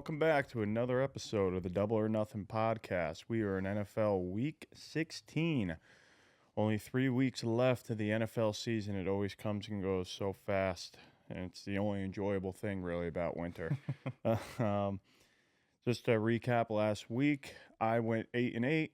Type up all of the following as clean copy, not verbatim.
welcome back to another episode of the Double or Nothing podcast. We are in NFL Week 16. Only 3 weeks left of the NFL season. It always comes and goes so fast, and it's the only enjoyable thing really about winter. Just to recap last week, I went 8-8.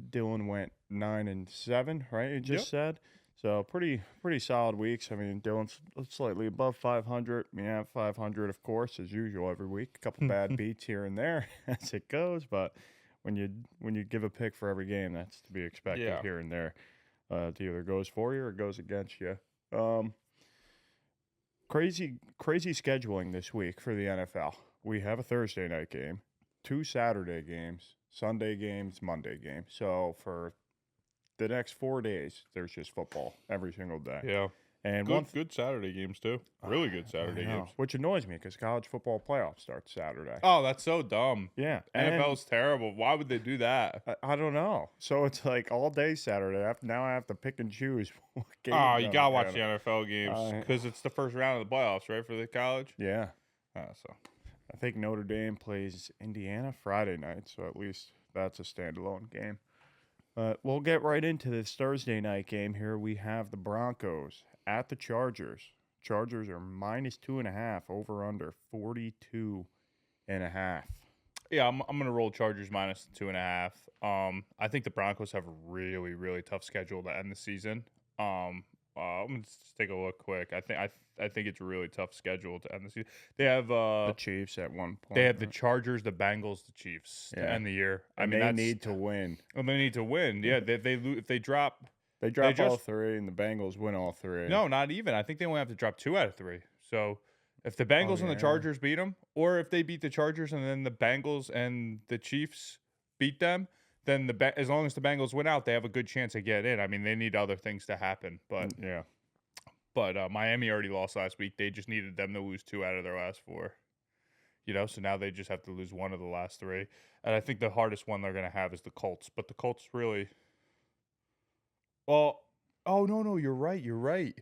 Dylan went 9-7. Right? You just said. So pretty solid weeks. I mean, Dylan's slightly above 500. Me at 500, of course, as usual every week. A couple bad beats here and there as it goes, but when you give a pick for every game, that's to be expected here and there. It either goes for you or goes against you. Crazy scheduling this week for the NFL. We have a Thursday night game, 2 Saturday games, Sunday games, Monday games. So for the next 4 days, there's just football every single day. Yeah. And good Saturday games, too. Really good Saturday games. Which annoys me because college football playoffs start Saturday. Oh, that's so dumb. Yeah. NFL's terrible. Why would they do that? I don't know. So it's like all day Saturday. Now I have to pick and choose what game. Oh, you got to watch the NFL games because it's the first round of the playoffs, right, for the college? Yeah. So I think Notre Dame plays Indiana Friday night, so at least that's a standalone game. We'll get right into this Thursday night game here. We have the Broncos at the Chargers. Chargers are -2.5, over under 42.5. Yeah, I'm going to roll Chargers -2.5. I think the Broncos have a really, really tough schedule to end the season. I'm going to take a look quick. I think it's a really tough schedule to end the season. They have the Chiefs at one point. They have the Chargers, the Bengals, the Chiefs to end the year. They need to win. Well, they need to win. Yeah, if they drop all 3, and the Bengals win all 3. No, not even. I think they only have to drop 2 out of 3. So if the Bengals and the Chargers beat them, or if they beat the Chargers and then the Bengals and the Chiefs beat them, then as long as the Bengals win out, they have a good chance to get in. I mean, they need other things to happen, but yeah. But Miami already lost last week. They just needed them to lose 2 out of their last 4. So now they just have to lose 1 of the last 3. And I think the hardest one they're going to have is the Colts. But the Colts really... Well, no, you're right.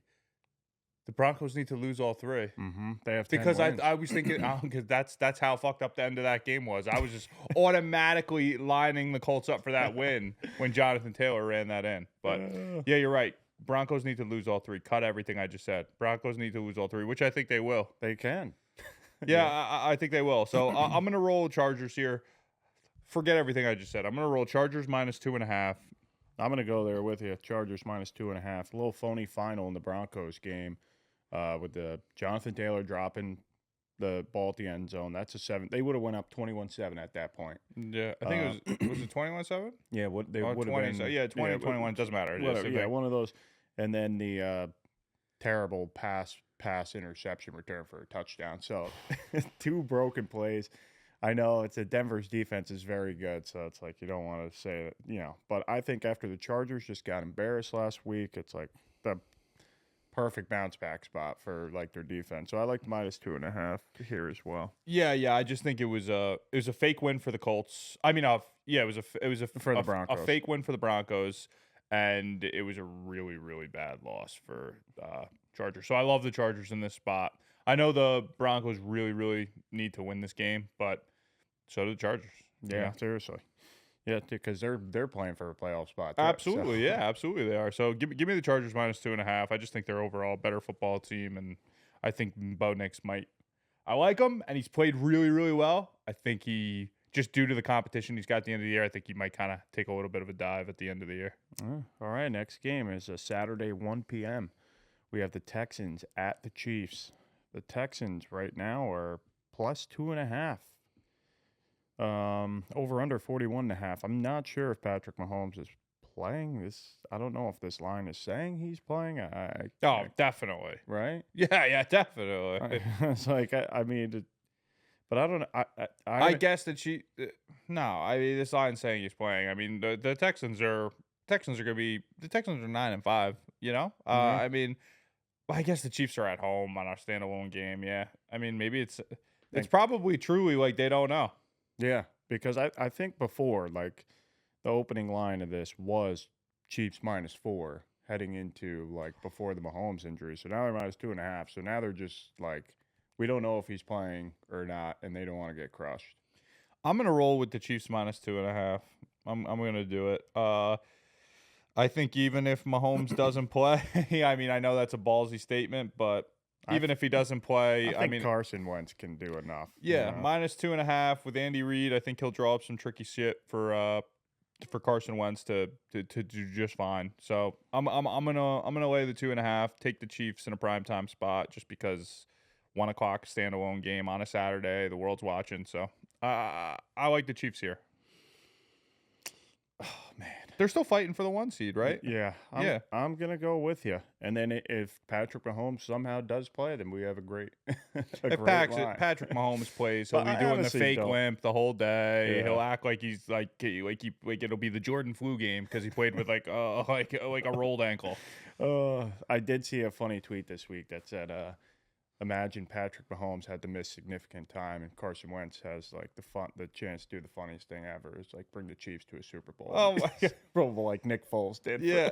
The Broncos need to lose all 3. Mm-hmm. They have 10 because wins. I was thinking because that's how fucked up the end of that game was. I was just automatically lining the Colts up for that win when Jonathan Taylor ran that in. But yeah, you're right. Broncos need to lose all 3. Cut everything I just said. Broncos need to lose all 3, which I think they will. They can. I think they will. So I'm going to roll Chargers here. Forget everything I just said. I'm going to roll Chargers -2.5. I'm going to go there with you. Chargers -2.5. A little phony final in the Broncos game with the Jonathan Taylor dropping the ball at the end zone. That's a 7. They would have went up 21-7 at that point. Yeah, I think was it 21-7? Yeah, they would have been. Yeah, 20-21 doesn't matter. Whatever, one of those. And then the terrible pass interception return for a touchdown. So 2 broken plays. I know Denver's defense is very good, so it's like you don't want to say it, But I think after the Chargers just got embarrassed last week, it's like the perfect bounce back spot for like their defense. So I like -2.5 here as well. Yeah. I just think it was a fake win for the Colts. I mean, it was a for the Broncos. A fake win for the Broncos, and it was a really, really bad loss for Chargers. So I love the Chargers in this spot. I know the Broncos really, really need to win this game, but so do the Chargers. Yeah, seriously. Yeah, because they're playing for a playoff spot. Too, absolutely, so. Yeah, absolutely they are. So give me the Chargers -2.5. I just think they're overall a better football team, and I think Bo Nix might. I like him, and he's played really, really well. I think he just due to the competition he's got at the end of the year, I think he might kind of take a little bit of a dive at the end of the year. All right, next game is a Saturday 1 p.m. We have the Texans at the Chiefs. The Texans right now are +2.5. Over under 41.5. I'm not sure if Patrick Mahomes is playing this. I don't know if this line is saying he's playing. Definitely. Right? Yeah, definitely. It's like I mean, but I don't know. I guess that no. I mean, this line's saying he's playing. I mean, the Texans are going to be 9-5. I mean. I guess the Chiefs are at home on our standalone game, yeah. I mean, maybe it's probably truly like they don't know. Yeah, because I think before, like, the opening line of this was Chiefs -4 heading into, like, before the Mahomes injury. So now they're -2.5. So now they're just, like, we don't know if he's playing or not, and they don't want to get crushed. I'm gonna roll with the Chiefs -2.5. I'm gonna do it. I think even if Mahomes doesn't play, I mean, I know that's a ballsy statement, but I even th- if he doesn't I play, I think mean, Carson Wentz can do enough. yeah, -2.5 with Andy Reid. I think he'll draw up some tricky shit for Carson Wentz to do just fine. So I'm gonna lay the 2.5. Take the Chiefs in a primetime spot just because 1 o'clock standalone game on a Saturday. The world's watching. So I like the Chiefs here. Oh man. They're still fighting for the 1 seed, right? Yeah, I'm Yeah. I'm gonna go with you. And then if Patrick Mahomes somehow does play, then we have a great a If great line. Patrick Mahomes plays, he'll But be I doing the honestly fake don't. limp the whole day. Yeah. He'll act like he's like it'll be the Jordan flu game because he played with like a rolled ankle. I did see a funny tweet this week that said, imagine Patrick Mahomes had to miss significant time, and Carson Wentz has like the chance to do the funniest thing ever is like bring the Chiefs to a Super Bowl. Oh my god. Super Bowl like Nick Foles did. Yeah.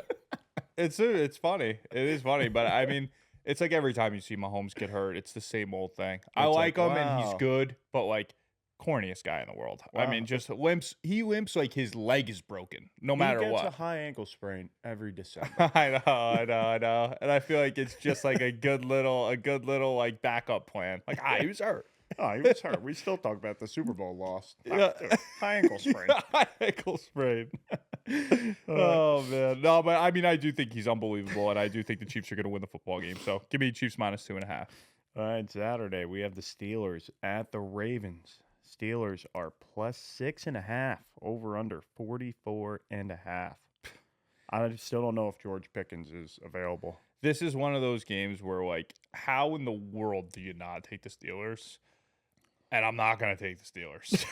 It's funny. It is funny, but I mean, it's like every time you see Mahomes get hurt, it's the same old thing. I It's like like, him and he's wow. good, but like corniest guy in the world. I Wow. mean, just limps. He limps like his leg is broken, no He matter gets what. a high ankle sprain every December. I know, and I feel like it's just like a good little like backup plan. Like, he was hurt. Oh, he was hurt. We still talk about the Super Bowl loss. Yeah. High ankle sprain. High ankle sprain. Oh man, no, but I mean, I do think he's unbelievable, and I do think the Chiefs are going to win the football game. So give me Chiefs -2.5. All right, Saturday we have the Steelers at the Ravens. Steelers are +6.5, over under 44.5. I still don't know if George Pickens is available. This is one of those games where, like, how in the world do you not take the Steelers? And I'm not gonna take the Steelers.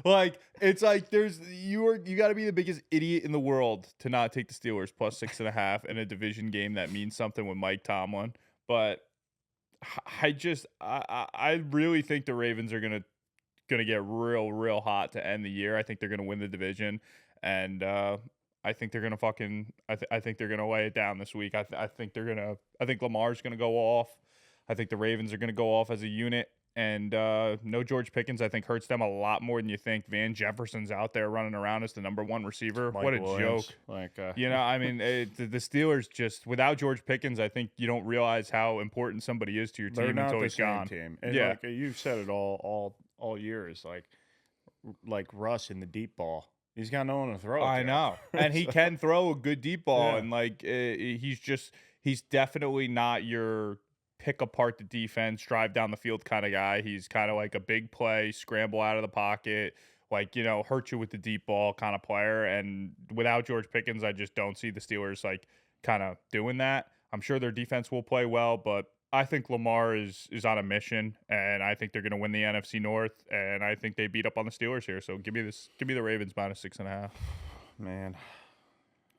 Like, it's like you got to be the biggest idiot in the world to not take the Steelers +6.5 in a division game that means something with Mike Tomlin. But I really think the Ravens are gonna get real hot to end the year. I think they're gonna win the division, and I think they're gonna I think they're gonna lay it down this week. I think Lamar's gonna go off. I think the Ravens are gonna go off as a unit. And no George Pickens, I think, hurts them a lot more than you think. Van Jefferson's out there running around as the #1 receiver. Mike What a Williams, joke. Like, You know, I mean, the Steelers just, without George Pickens, I think you don't realize how important somebody is to your they're team not until the he's same gone. team. And Yeah. like you've said it all year is like Russ in the deep ball. He's got no one to throw it I to. know. And he can throw a good deep ball. Yeah. And, like, he's definitely not your pick apart the defense, drive down the field kind of guy. He's kind of like a big play, scramble out of the pocket, like, hurt you with the deep ball kind of player. And without George Pickens, I just don't see the Steelers like kind of doing that. I'm sure their defense will play well, but I think Lamar is on a mission, and I think they're going to win the NFC North, and I think they beat up on the Steelers here. So give me the Ravens -6.5. Man,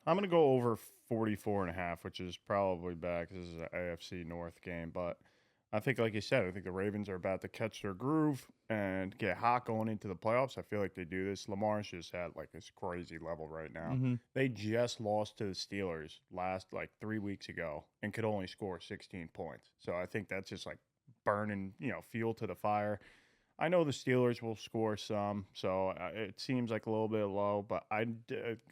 I'm gonna go over 44.5, which is probably bad because this is an AFC North game. But I think, like you said, I think the Ravens are about to catch their groove and get hot going into the playoffs. I feel like they do this. Lamar's just at like this crazy level right now. Mm-hmm. They just lost to the Steelers last like 3 weeks ago and could only score 16 points. So I think that's just like burning, fuel to the fire. I know the Steelers will score some, so it seems like a little bit low. But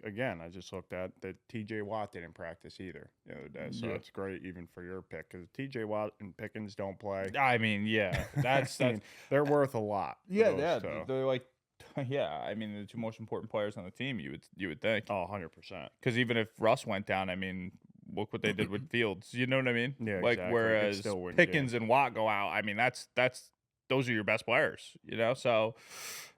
again, I just looked at that T.J. Watt didn't practice either the other day, so Yeah. it's great even for your pick because T.J. Watt and Pickens don't play. I mean, yeah, that's I mean, they're worth a lot. those two. they're like, yeah. I mean, the two most important players on the team. You would think, Oh, 100%. because even if Russ went down, I mean, look what they did with Fields. You know what I mean? Yeah, Like, exactly. They whereas still win Pickens and Watt go out. I mean, that's those are your best players. So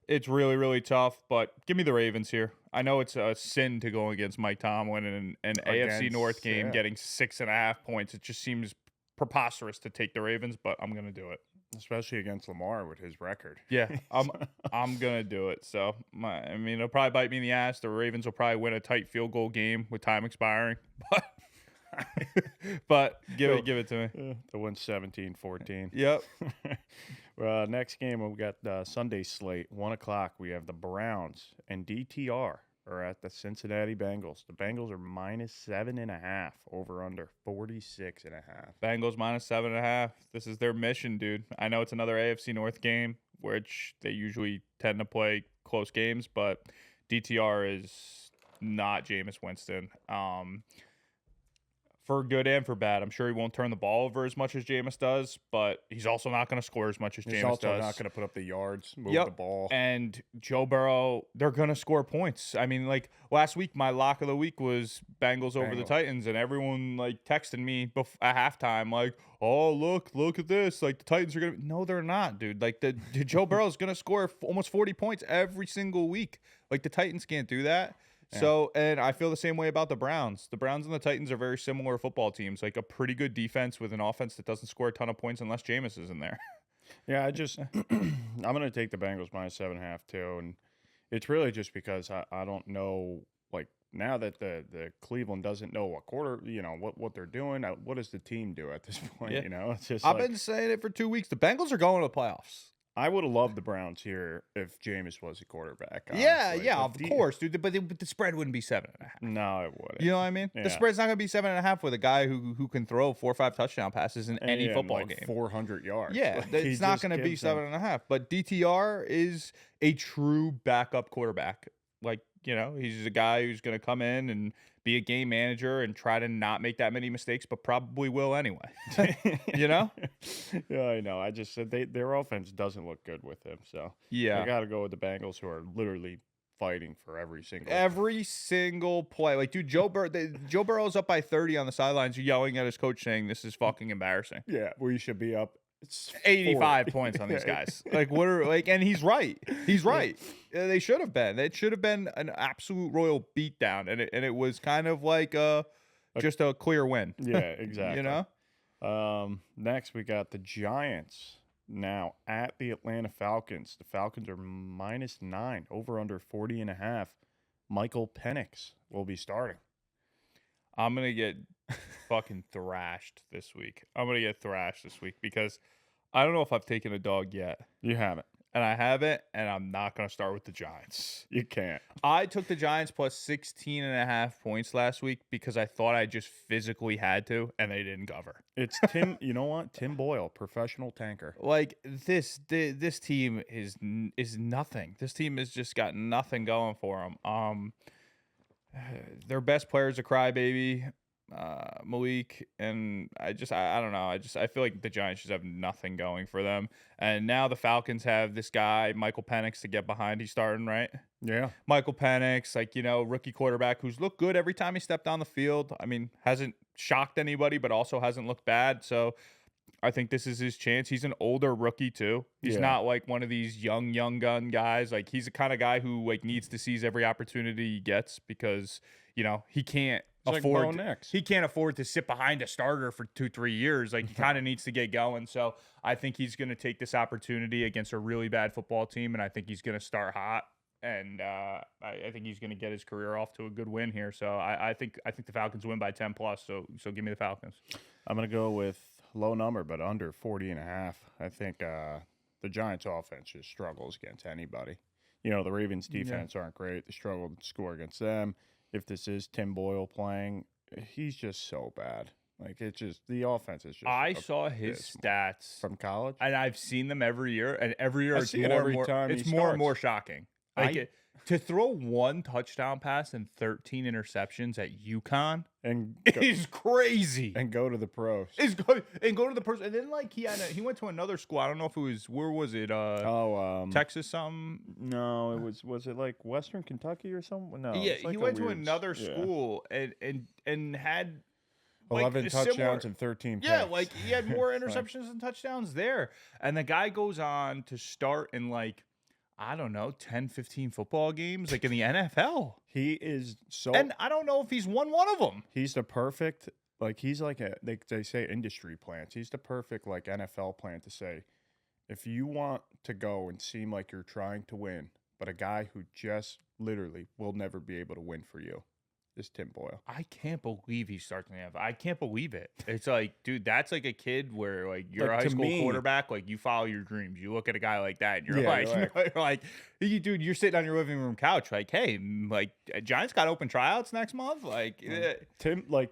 it's really tough. But give me the Ravens here. I know it's a sin to go against Mike Tomlin in an AFC North game, yeah. getting 6.5 points. It just seems preposterous to take the Ravens, but I'm gonna do it. Especially against Lamar with his record. Yeah, I'm gonna do it. So I mean, it'll probably bite me in the ass. The Ravens will probably win a tight field goal game with time expiring, but give it to me. To win 17-14. Yep. Next game, we got Sunday slate, 1 o'clock. We have the Browns and DTR are at the Cincinnati Bengals. The Bengals are -7.5, over under 46.5. Bengals -7.5. This is their mission, dude. I know it's another AFC North game. which they usually tend to play close games, but DTR is not Jameis Winston. For good and for bad. I'm sure he won't turn the ball over as much as Jameis does, but he's also not going to score as much as He's Jameis also does. not going to put up the yards, move Yep. the ball. And Joe Burrow, they're going to score points. I mean, like last week, my lock of the week was Bengals over the Titans, and everyone like texted me at halftime, like, "Oh, look at this! Like the Titans are going to." No, they're not, dude. Like the Joe Burrow is going to score almost 40 points every single week. Like the Titans can't do that. Yeah. So, and I feel the same way about the Browns. The Browns and the Titans are very similar football teams, like a pretty good defense with an offense that doesn't score a ton of points unless Jameis is in there. Yeah, I'm going to take the Bengals minus 7.5 too, and it's really just because I don't know, like now that the Cleveland doesn't know what they're doing. What does the team do at this point? Yeah. It's just I've been saying it for 2 weeks. The Bengals are going to the playoffs. I would have loved the Browns here if Jameis was a quarterback. Yeah, honestly. yeah, But of course, dude. But the spread wouldn't be 7.5. No, it wouldn't. You know what I mean? Yeah. The spread's not going to be 7.5 with a guy who can throw 4 or 5 touchdown passes in And any he had, football like, game. 400 yards. Yeah, Like, he it's not just going to be gives them- 7.5. But DTR is a true backup quarterback. Like, he's a guy who's going to come in and be a game manager and try to not make that many mistakes, but probably will anyway. Yeah, I know. I just said their offense doesn't look good with him, so Yeah. I got to go with the Bengals, who are literally fighting for every single play. Like, dude, Joe Burrow's up by 30 on the sidelines, yelling at his coach saying, "This is fucking embarrassing." Yeah, we should be up. It's 85 40. points on these guys. Like, what are and he's right. He's right. They should have been. It should have been an absolute royal beatdown, and it was kind of like just a clear win. Yeah, exactly. You know. Next we got the Giants now at the Atlanta Falcons. The Falcons are -9, over under 40.5. Michael Penix will be starting. I'm gonna get fucking thrashed this week. Because I don't know if I've taken a dog yet. You haven't. And I haven't, and I'm not going to start with the Giants. You can't. I took the Giants plus 16.5 points last week because I thought I just physically had to, and they didn't cover. It's Tim. You know what? Tim Boyle, professional tanker. Like this team is nothing. This team has just got nothing going for them. Their best player is a crybaby, Malik, and I don't know. I feel like the Giants just have nothing going for them. And now the Falcons have this guy, Michael Penix, to get behind. He's starting, right? Yeah. Michael Penix, rookie quarterback who's looked good every time he stepped on the field. I mean, hasn't shocked anybody, but also hasn't looked bad. So I think this is his chance. He's an older rookie too. He's not like one of these young gun guys. Like, he's the kind of guy who needs to seize every opportunity he gets because, he can't afford he can't afford to sit behind a starter for 2-3 years. Like, he kind of needs to get going. So I think he's going to take this opportunity against a really bad football team, and I think he's going to start hot. And I think he's going to get his career off to a good win here. So I think the Falcons win by 10 plus. So give me the Falcons. I'm going to go with low number, but under 40.5. I think the Giants offense just struggles against anybody. The Ravens defense aren't great. They struggle to score against them. If this is Tim Boyle playing, he's just so bad. Like, it's just, the offense is just. I saw his stats from college, and I've seen them every year, and every year it's it's more and more shocking. To throw 1 touchdown pass and 13 interceptions at UConn and is crazy. And go to the pros. And go to the pros. And then he went to another school. I don't know if it was, where was it? Texas something? No, was it like Western Kentucky or something? No. Yeah, he went to another school and had 11 touchdowns and 13 picks. Yeah, he had more interceptions and touchdowns there. And the guy goes on to start in I don't know, 10, 15 football games, in the NFL. He is so... And I don't know if he's won one of them. He's the perfect... he's they say industry plant. He's the perfect, NFL plant to say, if you want to go and seem like you're trying to win, but a guy who just literally will never be able to win for you is Tim Boyle. I can't believe he starts in the NFL. I can't believe it. It's dude, that's a kid where you're a high school quarterback. You follow your dreams. You look at a guy like that, and you're dude, you're sitting on your living room couch, hey, Giants got open tryouts next month.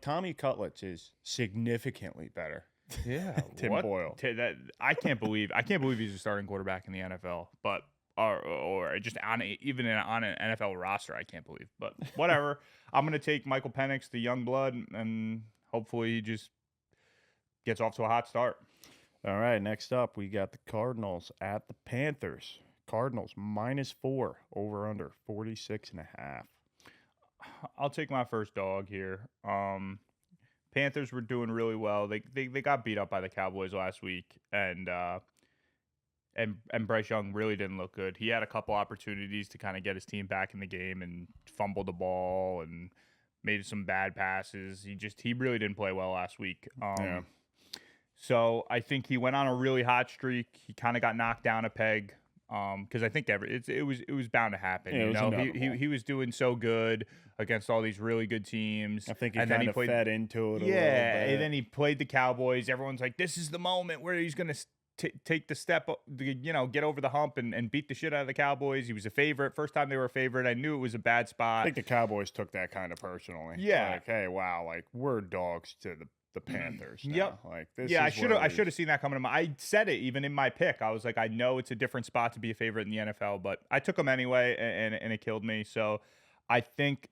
Tommy Cutlets is significantly better Yeah, Tim what? Boyle. That I can't believe he's a starting quarterback in the NFL. But or just even on an NFL roster, I can't believe. But whatever. I'm gonna take Michael Penix, the young blood, and hopefully he just gets off to a hot start. All right, next up we got the Cardinals at the Panthers. Cardinals -4 over under 46.5. I'll take my first dog here. Panthers were doing really well. They got beat up by the Cowboys last week, and Bryce Young really didn't look good. He had a couple opportunities to kind of get his team back in the game and fumbled the ball and made some bad passes. He really didn't play well last week. Yeah. So I think he went on a really hot streak. He kind of got knocked down a peg. Because I think it was bound to happen. Yeah, you know, inevitable. he was doing so good against all these really good teams. I think he and then kind of played, fed into it a little yeah, bit. and then he played the Cowboys. Everyone's like, this is the moment where he's gonna take the step, get over the hump and beat the shit out of the Cowboys. He was a favorite. First time they were a favorite. I knew it was a bad I spot. think the Cowboys took that kind of personally. Yeah. Like, hey, wow, like we're dogs to the Panthers now. Yep. Like this Yeah, is I should have seen that coming. I said it even in my pick. I was like, I know it's a different spot to be a favorite in the NFL, but I took them anyway, and it killed me. So I think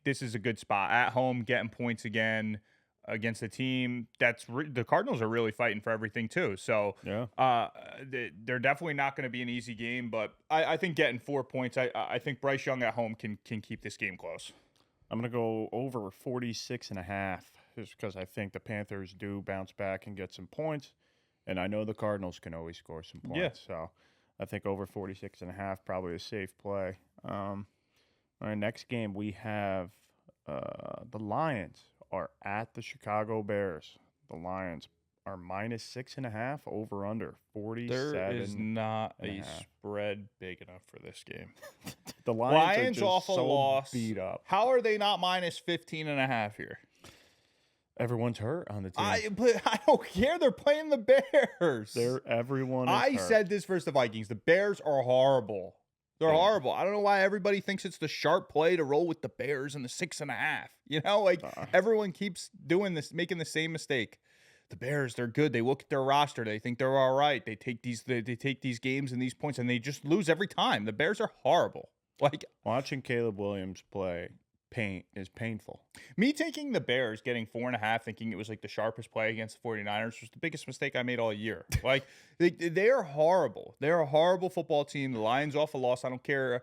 this is a good spot at home, getting points again against a team the Cardinals are really fighting for everything too. So Yeah. they're definitely not going to be an easy game, but I think getting 4 points, I think Bryce Young at home can keep this game close. I'm going to go over 46.5 just because I think the Panthers do bounce back and get some points. And I know the Cardinals can always score some points. Yeah. So I think over 46.5 probably a safe play. All right, next game we have the Lions are at the Chicago Bears. The Lions are -6.5 over under 47. There is not and a a half. spread big enough for this game. The Lions are Lions just off a so loss. beat up. How are they not -15.5 here? Everyone's hurt on the team. But I don't care. They're playing the Bears. Everyone is I hurt. said this versus the Vikings. The Bears are horrible. They're horrible. I don't know why everybody thinks it's the sharp play to roll with the Bears and the 6.5. You know, like everyone keeps doing this, making the same mistake. The Bears, they're good. They look at their roster. They think they're all right. They take these games and these points, and they just lose every time. The Bears are horrible. Like Watching Caleb Williams play is painful. me taking the Bears, getting 4.5, thinking it was like the sharpest play against the 49ers was the biggest mistake I made all year. Like they are horrible. They're a horrible football team. The Lions off a loss. I don't care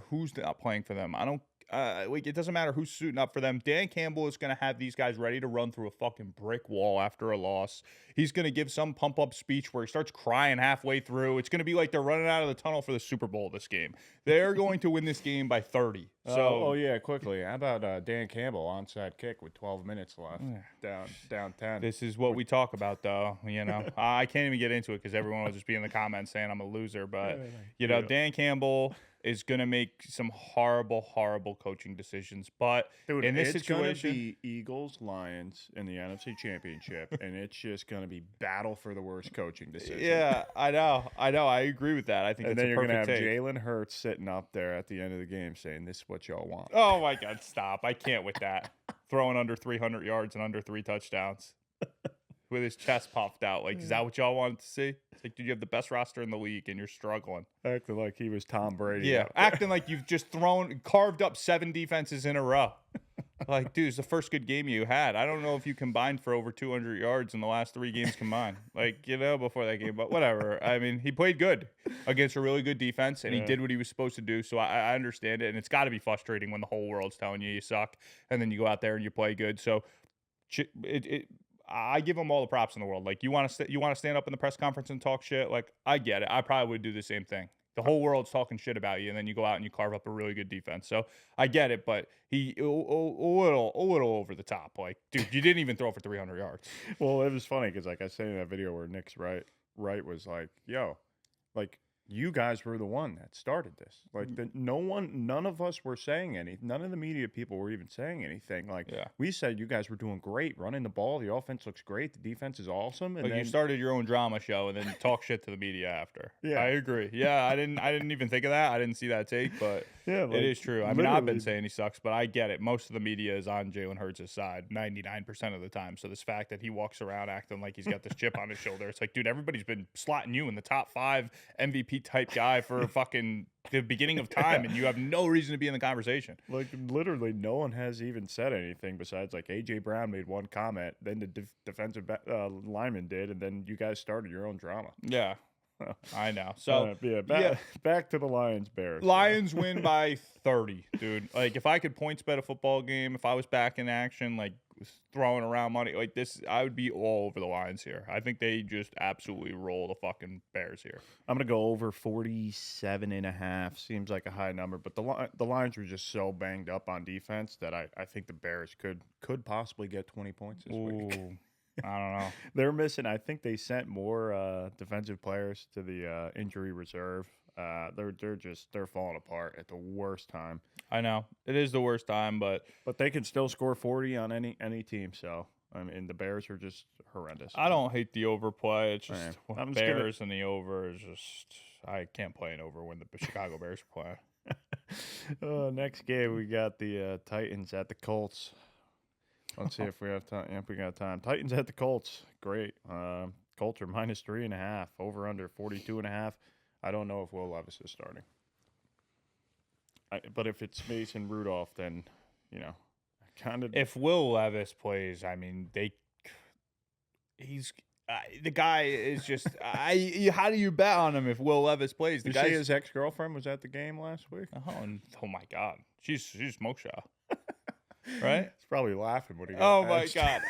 who's not playing for them. I don't like it doesn't matter who's suiting up for them. Dan Campbell is going to have these guys ready to run through a fucking brick wall after a loss. He's going to give some pump up speech where he starts crying halfway through. It's going to be like they're running out of the tunnel for the Super Bowl this game. They're going to win this game by 30. So yeah, quickly. How about Dan Campbell onside kick with 12 minutes left, down 10. this is what we talk about, though. You know, I can't even get into it because everyone will just be in the comments saying I'm a loser. But Dan Campbell is going to make some horrible, horrible coaching decisions. But Dude, in this it's situation, gonna be Eagles Lions in the NFC Championship, and it's just gonna be battle for the worst coaching decision. yeah, I know. I agree with that. I think And that's then a you're gonna have perfect take. Jalen Hurts sitting up there at the end of the game saying, "This is what y'all want." Oh my God, stop! I can't with that. Throwing under 300 yards and under 3 touchdowns. With his chest puffed out. Like, is that what y'all wanted to see? It's like, dude, you have the best roster in the league and you're struggling. Acting like he was Tom Brady. Yeah, out there. acting like you've just carved up 7 defenses in a row. Like, dude, it's the first good game you had. I don't know if you combined for over 200 yards in the last 3 games combined. Like, before that game, but whatever. I mean, he played good against a really good defense, and he did what he was supposed to do. So I understand it, and it's got to be frustrating when the whole world's telling you suck, and then you go out there and you play good. So I give them all the props in the world. Like, you want to stand up in the press conference and talk shit? Like, I get it. I probably would do the same thing. The whole world's talking shit about you, and then you go out and you carve up a really good defense. So I get it, but he a little over the top. Like, dude, you didn't even throw for 300 yards. Well, it was funny because, like I said in that video where Nick's right was like, "Yo, like you guys were the one that started this. Like, none of us were saying anything. None of the media people were even saying anything. Like, Yeah. we said you guys were doing great, running the ball. The offense looks great. The defense is awesome. And Like, you then, started your own drama show and then talk shit to the media after. yeah, I agree. Yeah, I didn't even think of that. I didn't see that take, but yeah, it like, is true. I mean, I've been literally, saying he sucks, but I get it. Most of the media is on Jalen Hurts' side 99% of the time. So this fact that he walks around acting like he's got this chip on his shoulder, it's like, dude, everybody's been slotting you in the top 5 MVP type guy for fucking the beginning of time, and you have no reason to be in the conversation. like, literally, no one has even said anything besides, like, A.J. Brown made one comment, then the defensive lineman did, and then you guys started your own drama. Yeah, I know. So yeah, yeah, back to the Lions Bears. Lions win by 30, dude. Like, if I could points bet a football game, if I was back in action, like throwing around money like this, I would be all over the Lions here. I think they just absolutely roll the fucking Bears here. I'm going to go over 47.5. Seems like a high number, but the Lions were just so banged up on defense that I think the Bears could possibly get 20 points this week. I don't know. They're missing. I think they sent more defensive players to the injury reserve. They're falling apart at the worst time. I know it is the worst time, but they can still score 40 on any team. So I mean, the Bears are just horrendous. I don't hate the overplay. It's just I'm Bears and the over is just I can't play an over when the Chicago Bears are playing. Next game we got the Titans at the Colts. Let's see if we have time. If we got time. Titans at the Colts. Great. Colts are -3.5. Over under 42.5. I don't know if Will Levis is starting. But if it's Mason Rudolph, then, kind of. If Will Levis plays, I mean, the guy is just. How do you bet on him if Will Levis plays? Did you see his ex-girlfriend was at the game last week? Oh my God, she's smoke show, right? He's probably laughing when he got Oh my God.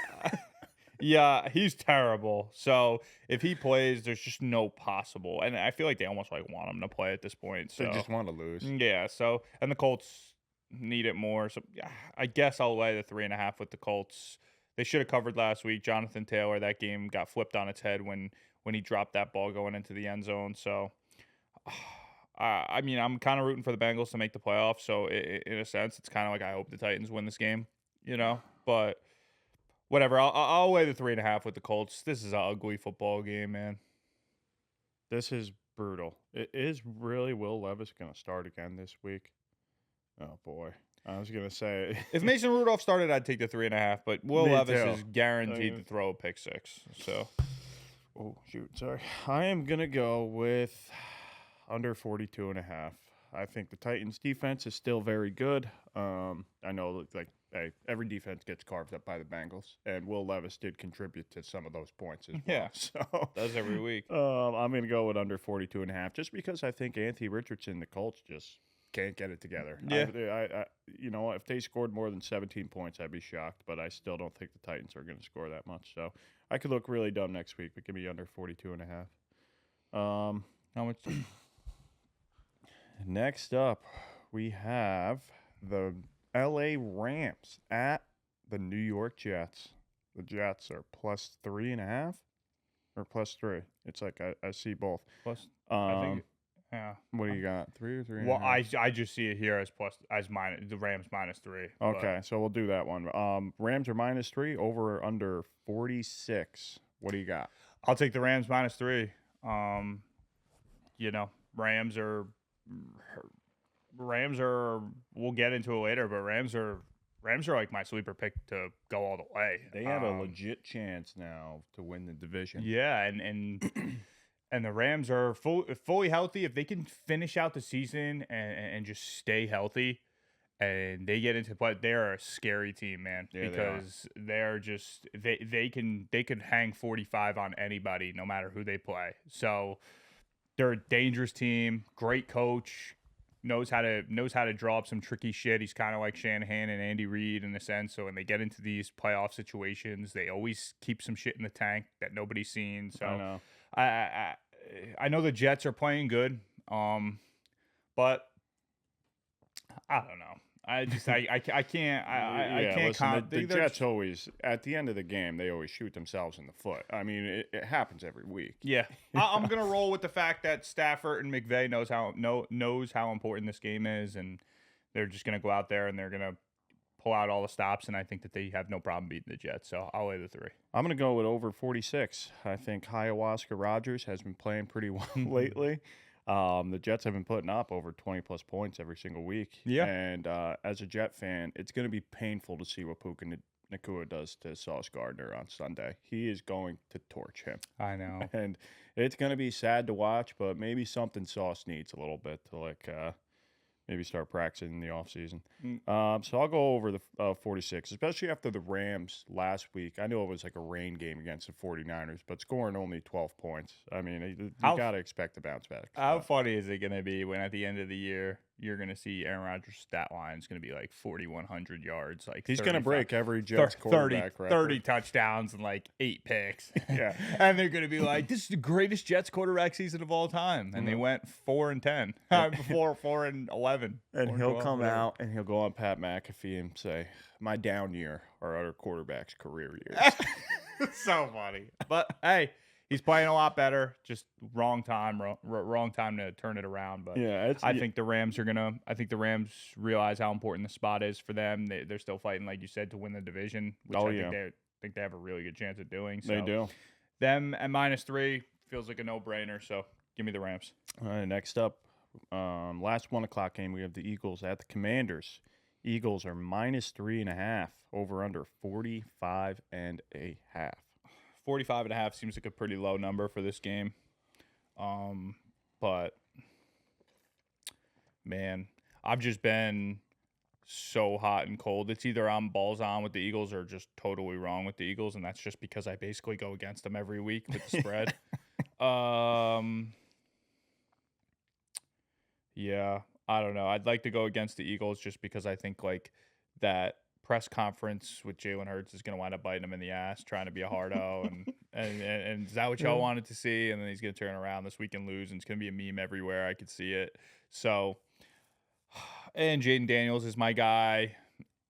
Yeah, he's terrible. So if he plays, there's just no possible. And I feel like they almost want him to play at this point. So they just want to lose. Yeah. So and the Colts need it more. So yeah, I guess I'll lay the 3.5 with the Colts. They should have covered last week. Jonathan Taylor, that game got flipped on its head when he dropped that ball going into the end zone. So I mean, I'm kind of rooting for the Bengals to make the playoffs. So in a sense, it's kind of like I hope the Titans win this game, but. Whatever, I'll weigh the 3.5 with the Colts. This is an ugly football game, man. This is brutal. It is really Will Levis going to start again this week? Oh, boy. I was going to say. If Mason Rudolph started, I'd take the 3.5, but Will Levis is guaranteed to throw a pick 6. So, oh, shoot. Sorry. I am going to go with under 42.5. I think the Titans' defense is still very good. I know, every defense gets carved up by the Bengals, and Will Levis did contribute to some of those points as well. Yeah, so does every week. I'm going to go with under 42.5, just because I think Anthony Richardson, the Colts, just can't get it together. Yeah. If they scored more than 17 points, I'd be shocked, but I still don't think the Titans are going to score that much. So I could look really dumb next week, but give me under 42.5. How much? Next up, we have the LA Rams at the New York Jets. The Jets are +3.5 or +3. It's like I see both. Plus, I think, yeah. What do you got? 3 or 3? Well, I just see it here as minus the Rams -3. Okay, so we'll do that one. Rams are -3, over or under 46. What do you got? I'll take the Rams -3. Rams are. We'll get into it later, but Rams are like my sleeper pick to go all the way. They have a legit chance now to win the division. Yeah, and the Rams are fully healthy. If they can finish out the season and just stay healthy, and they get into play, they're a scary team, man. Yeah, because they're just they could hang 45 on anybody, no matter who they play. So they're a dangerous team. Great coach. Knows how to draw up some tricky shit. He's kind of like Shanahan and Andy Reid in a sense. So when they get into these playoff situations, they always keep some shit in the tank that nobody's seen. So I know. I know the Jets are playing good, but I don't know. I can't I Yeah, can't listen, the, count. the Jets always, at the end of the game, they always shoot themselves in the foot. I mean, it happens every week. Yeah, I'm gonna roll with the fact that Stafford and McVay knows how important this game is, and they're just gonna go out there and they're gonna pull out all the stops, and I think that they have no problem beating the Jets. So I'll lay the 3. I'm going to go with over 46. I think Ayahuasca Rogers has been playing pretty well lately. The Jets have been putting up over 20-plus points every single week. Yeah. And as a Jet fan, it's going to be painful to see what Puka Nakua does to Sauce Gardner on Sunday. He is going to torch him. I know. And it's going to be sad to watch, but maybe something Sauce needs a little bit to, maybe start practicing in the offseason. So I'll go over the 46, especially after the Rams last week. I know it was like a rain game against the 49ers, but scoring only 12 points. I mean, you got to expect a bounce back. How funny is it going to be when at the end of the year, you're going to see Aaron Rodgers' stat line is going to be like 4,100 yards. Like he's going to break every Jets quarterback record. 30 touchdowns and like 8 picks. Yeah. And they're going to be like, this is the greatest Jets quarterback season of all time. And they went 4-10, 4-11. And he'll come out and he'll go on Pat McAfee and say, my down year are other quarterbacks' career years. So funny. But hey, he's playing a lot better. Just wrong time to turn it around. But yeah, I think the Rams realize how important the spot is for them. They're still fighting, like you said, to win the division, which think they have a really good chance of doing. So they do. Them at -3 feels like a no-brainer. So give me the Rams. All right, next up, last 1 o'clock game, we have the Eagles at the Commanders. Eagles are -3.5, over under 45.5. 45.5 seems like a pretty low number for this game. But man, I've just been so hot and cold. It's either I'm balls on with the Eagles or just totally wrong with the Eagles, and that's just because I basically go against them every week with the spread. Yeah, I don't know. I'd like to go against the Eagles just because I think like that press conference with Jalen Hurts is going to wind up biting him in the ass, trying to be a hardo, and is that what y'all wanted to see? And then he's going to turn around this week and lose, and it's going to be a meme everywhere. I could see it. So, and Jaden Daniels is my guy,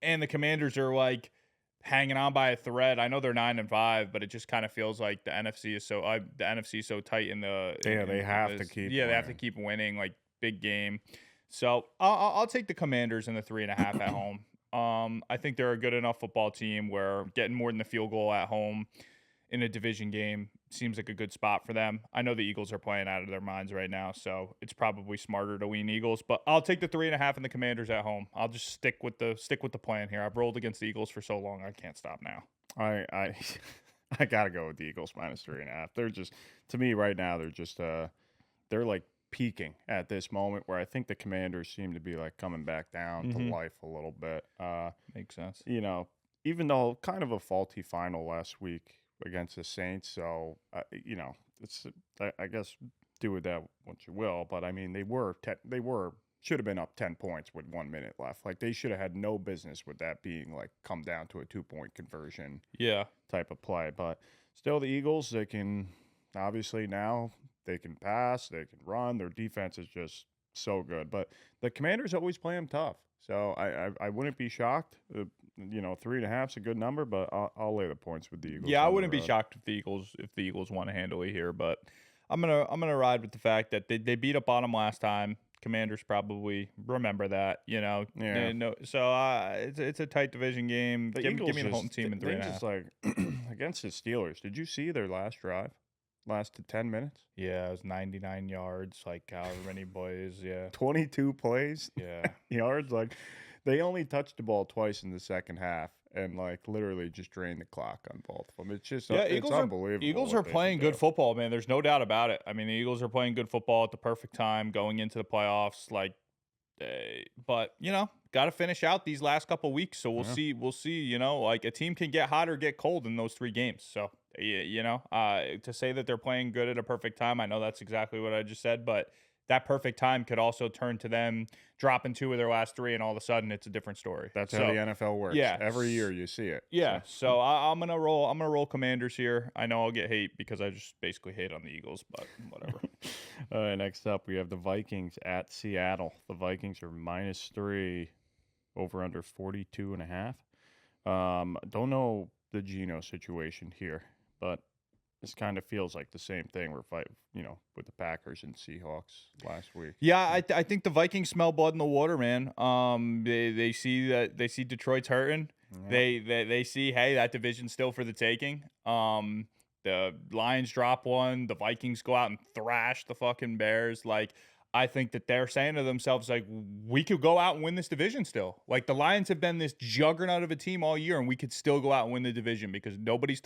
and the Commanders are like hanging on by a thread. I know they're 9-5, but it just kind of feels like the NFC is so tight in the. Yeah, they have to keep. Yeah, they have to keep winning. Like big game. So I'll take the Commanders in the 3.5 at home. I think they're a good enough football team where getting more than the field goal at home in a division game seems like a good spot for them. I know the Eagles are playing out of their minds right now, so it's probably smarter to lean Eagles. But I'll take the 3.5 and the Commanders at home. I'll just stick with the plan here. I've rolled against the Eagles for so long, I can't stop now. I gotta go with the Eagles -3.5. They're just, to me right now, they're just they're like peaking at this moment where I think the Commanders seem to be like coming back down to life a little bit. Makes sense. You know, even though kind of a faulty final last week against the Saints, so you know, it's I guess do with that what you will, but I mean they should have been up 10 points with 1 minute left. Like they should have had no business with that being like come down to a 2-point conversion type of play. But still the Eagles, they can obviously now they can pass, they can run. Their defense is just so good. But the Commanders always play them tough. So I wouldn't be shocked. 3.5 is a good number, but I'll lay the points with the Eagles. Yeah, I wouldn't be shocked if the Eagles won handily here, but I'm gonna ride with the fact that they beat up on them last time. Commanders probably remember that, Yeah. No, so it's a tight division game. Give me the home team in 3.5. Just like against the Steelers. Did you see their last drive? Lasted 10 minutes. Yeah, it was 99 yards, like however many plays. Yeah, 22 plays. Yeah, yards. Like they only touched the ball twice in the second half, and like literally just drained the clock on both of them. It's just it's unbelievable. Eagles are playing good football, man. There's no doubt about it. I mean, the Eagles are playing good football at the perfect time, going into the playoffs. Like, but got to finish out these last couple weeks. So we'll see. We'll see. Like a team can get hot or get cold in those 3 games. So. To say that they're playing good at a perfect time, I know that's exactly what I just said, but that perfect time could also turn to them dropping 2 of their last 3, and all of a sudden it's a different story. That's how the NFL works. Yeah, every year you see it. Yeah, so I'm gonna roll Commanders here. I know I'll get hate because I just basically hate on the Eagles, but whatever. All right, next up we have the Vikings at Seattle. The Vikings are -3. over under 42.5. Don't know the Geno situation here, but this kind of feels like the same thing we're fighting, with the Packers and Seahawks last week. Yeah, I think the Vikings smell blood in the water, man. They see Detroit's hurting. Yep. They see, hey, that division's still for the taking. The Lions drop one, the Vikings go out and thrash the fucking Bears. Like, I think that they're saying to themselves, like, we could go out and win this division still. Like, the Lions have been this juggernaut of a team all year, and we could still go out and win the division because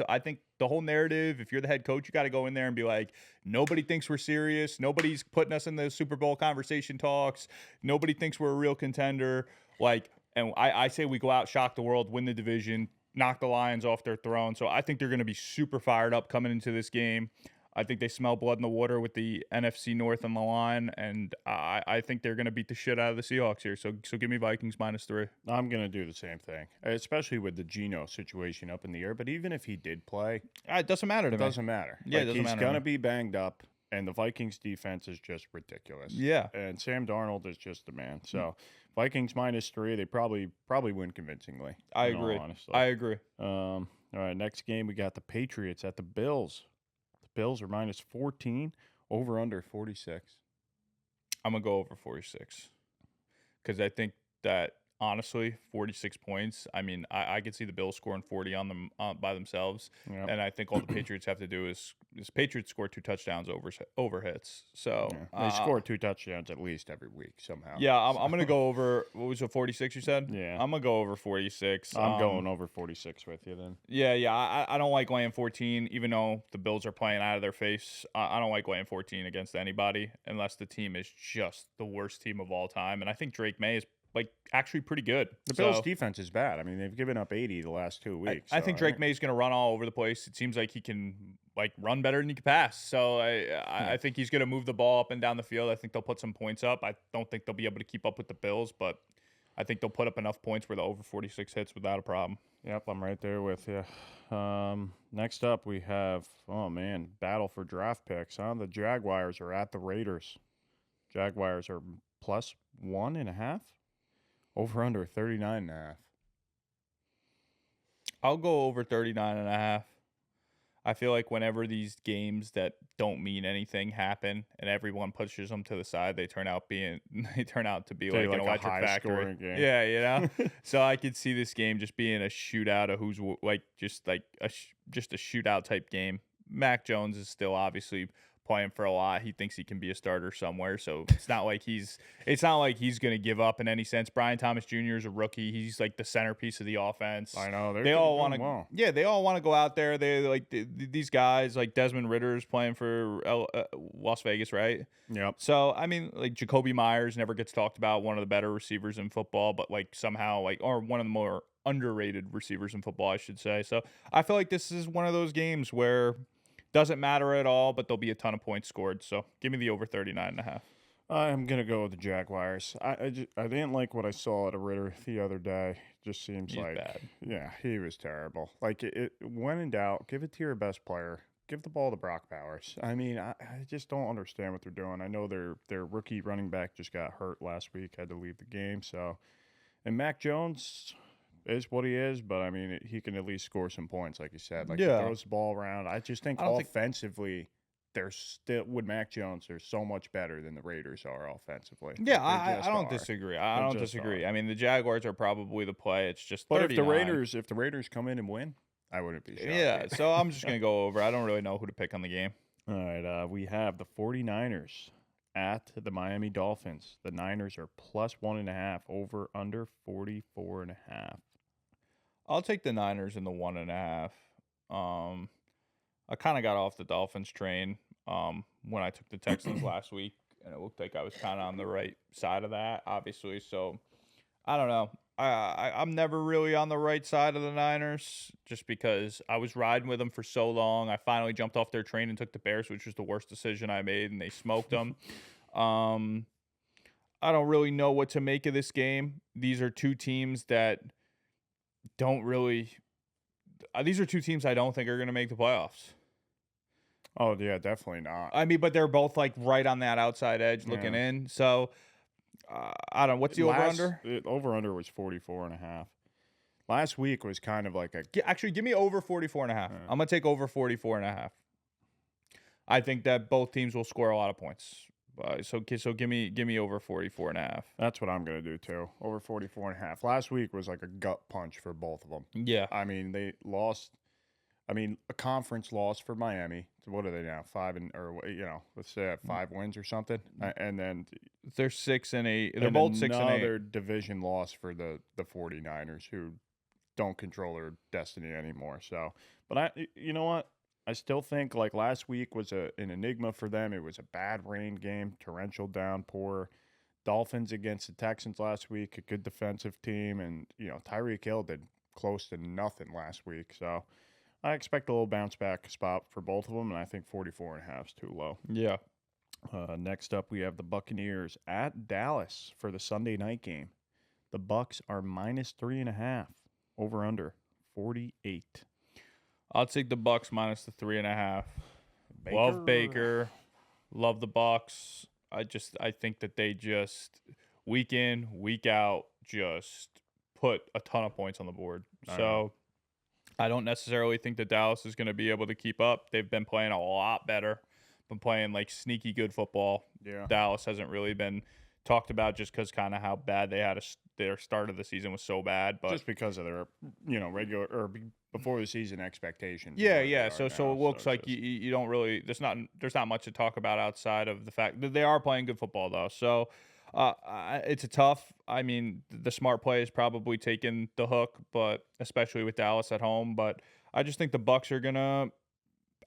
I think the whole narrative, if you're the head coach, you got to go in there and be like, nobody thinks we're serious. Nobody's putting us in the Super Bowl conversation talks. Nobody thinks we're a real contender. Like, and I say we go out, shock the world, win the division, knock the Lions off their throne. So I think they're going to be super fired up coming into this game. I think they smell blood in the water with the NFC North on the line, and I think they're going to beat the shit out of the Seahawks here. So give me Vikings -3. I'm going to do the same thing, especially with the Geno situation up in the air. But even if he did play, It doesn't matter to it me. doesn't matter. Yeah, it Like, doesn't he's matter. going to be banged up, and the Vikings defense is just ridiculous. Yeah. And Sam Darnold is just the man. So Vikings -3, they probably win convincingly. I in all agree. honesty. I agree. All right, next game we got the Patriots at the Bills. The Bills are -14, over under 46. I'm going to go over 46 because I think that, honestly, 46 points, I mean, I could see the Bills scoring 40 on them by themselves. Yep. And I think all the Patriots have to do is Patriots score 2 touchdowns over hits. So They score 2 touchdowns at least every week somehow. Yeah, I'm going to go over, what was it, 46 you said? Yeah. I'm going to go over 46. I'm going over 46 with you then. Yeah, I don't like laying 14, even though the Bills are playing out of their face. I don't like laying 14 against anybody unless the team is just the worst team of all time. And I think Drake May is actually pretty good. The Bills' defense is bad. I mean, they've given up 80 the last 2 weeks. I think Drake May's going to run all over the place. It seems like he can run better than he can pass. So I think he's going to move the ball up and down the field. I think they'll put some points up. I don't think they'll be able to keep up with the Bills, but I think they'll put up enough points where the over 46 hits without a problem. Yep, I'm right there with you. Next up, we have, battle for draft picks. The Jaguars are at the Raiders. Jaguars are +1.5. Over under 39.5. I'll go over 39.5. I feel like whenever these games that don't mean anything happen and everyone pushes them to the side, they turn out to be like an electric factory. Game. Yeah, So I could see this game just being a shootout of who's just a shootout type game. Mac Jones is still obviously playing for a lot. He thinks he can be a starter somewhere, so it's not like he's going to give up in any sense. Brian Thomas Jr. is a rookie. He's like the centerpiece of the offense. I know they all want to. Well. Yeah, they all want to go out there. They these guys like Desmond Ritter is playing for Las Vegas, right? Yep. So I mean, like Jacoby Myers never gets talked about. One of the better receivers in football, but somehow or one of the more underrated receivers in football, I should say. So I feel like this is one of those games where doesn't matter at all, but there'll be a ton of points scored. So give me the over 39.5. I'm going to go with the Jaguars. I didn't like what I saw at a Ritter the other day. Just seems He's like bad. Yeah, he was terrible. Like, when in doubt, give it to your best player. Give the ball to Brock Bowers. I mean, I just don't understand what they're doing. I know their rookie running back just got hurt last week, had to leave the game. So, and Mac Jones is what he is, but I mean, he can at least score some points, like you said. Like, he throws the ball around. I just think offensively, they're still with Mac Jones. They're so much better than the Raiders are offensively. Yeah, I don't disagree. I don't disagree. I mean, the Jaguars are probably the play. It's just 39. But if the Raiders come in and win, I wouldn't be shocked. Yeah, so I'm just gonna go over. I don't really know who to pick on the game. All right, we have the 49ers at the Miami Dolphins. The Niners are +1.5, over under 44.5. I'll take the Niners in the 1.5. I kind of got off the Dolphins train when I took the Texans last week, and it looked like I was kind of on the right side of that, obviously. So I don't know. I'm never really on the right side of the Niners just because I was riding with them for so long. I finally jumped off their train and took the Bears, which was the worst decision I made, and they smoked them. I don't really know what to make of this game. These are two teams that these are two teams I don't think are going to make the playoffs. Oh, yeah, definitely not. I mean, but they're both right on that outside edge looking in. So I don't know. What's the over-under? Over-under was 44.5. Last week was kind of like a... Actually, give me over 44.5. I'm going to take over 44.5. I think that both teams will score a lot of points. So give me over 44.5. That's what I'm going to do, too. Over 44.5. Last week was like a gut punch for both of them. Yeah. I mean, they lost... a conference loss for Miami. So what are they now? Let's say 5 wins or something. And then they're 6-8. They're both 6-8. Another division loss for the 49ers, who don't control their destiny anymore. So, but you know what? I still think like last week was an enigma for them. It was a bad rain game, torrential downpour. Dolphins against the Texans last week, a good defensive team, and Tyreek Hill did close to nothing last week. So I expect a little bounce back spot for both of them, and I think 44.5 is too low. Yeah. Next up, we have the Buccaneers at Dallas for the Sunday night game. The Bucs are -3.5. Over under 48. I'll take the Bucs minus the 3.5. Love Baker. Love the Bucs. I think that they just week in, week out, just put a ton of points on the board. So I don't necessarily think that Dallas is going to be able to keep up. They've been playing a lot better. Been playing like sneaky good football. Yeah. Dallas hasn't really been talked about just because kind of how bad they had their start of the season was so bad. But just because of their regular or before the season expectations. Yeah. So it looks like you don't really there's not much to talk about outside of the fact that they are playing good football though. So it's a tough. I mean, the smart play is probably taking the hook, but especially with Dallas at home. But I just think the Bucs are gonna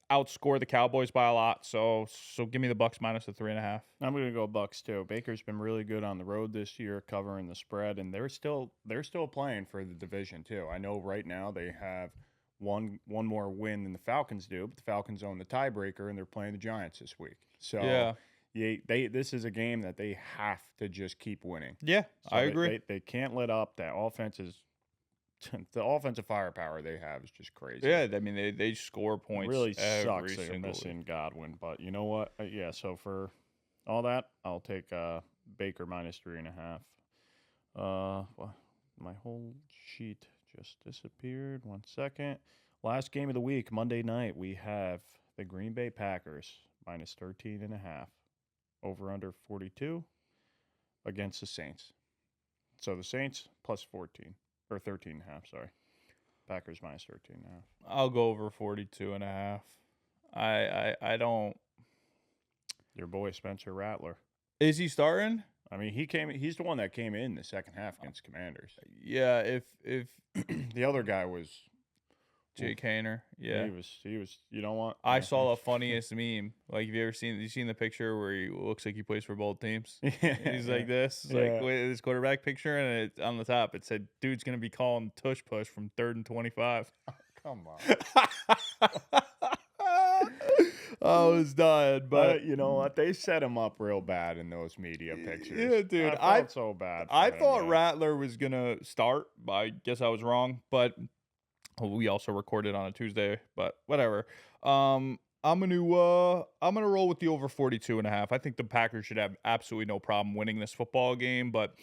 outscore the Cowboys by a lot. So give me the Bucs minus the 3.5. I'm gonna go Bucs too. Baker's been really good on the road this year, covering the spread, and they're still playing for the division too. I know right now they have one more win than the Falcons do, but the Falcons own the tiebreaker, and they're playing the Giants this week. So this is a game that they have to just keep winning. Yeah, so I agree. They can't let up. That offense is. The offensive firepower they have is just crazy. Yeah, I mean they score points. It really sucks they're missing Godwin, but you know what? So for all that, I'll take Baker minus 3.5. My whole sheet just disappeared. 1 second. Last game of the week, Monday night, we have the Green Bay Packers minus 13.5. Over under 42 against the Saints. So the Saints plus 14. Or 13.5, sorry. Packers minus 13.5. I'll go over 42.5. I don't. Your boy Spencer Rattler. Is he starting? I mean, he's the one that came in the second half against Commanders. Yeah, if the other guy was Jake Hayner. Yeah. He was you know what? I saw the funniest meme. Like, have you seen the picture where he looks like he plays for both teams? Yeah. He's like this. Like with his quarterback picture, and on the top it said, dude's gonna be calling tush push from 3rd and 25. Come on. I was dying, but you know what? They set him up real bad in those media pictures. Yeah, dude. I felt so bad. I thought Rattler was gonna start. I guess I was wrong, but we also recorded on a Tuesday. But whatever. I'm gonna roll with the over 42.5. I think the Packers should have absolutely no problem winning this football game, but